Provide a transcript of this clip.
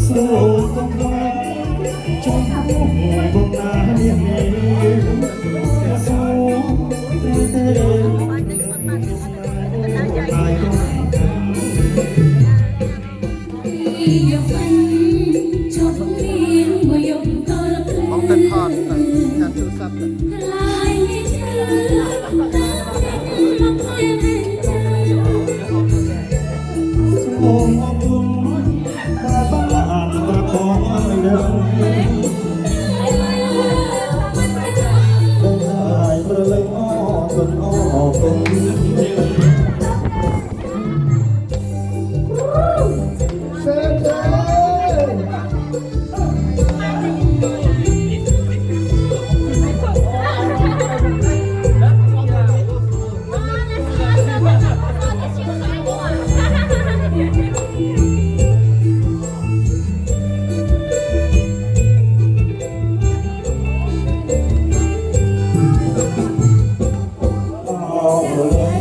สู้ต้องวันชมพู่บนนาเรียงนี้สู้เต้ตายก็ของเป็นพอดการชูซับโอ้มองทุ่งตาบ้านตะคองเดินได้ประเลยอ้อจนอ้อเป็นเส้นใจเอา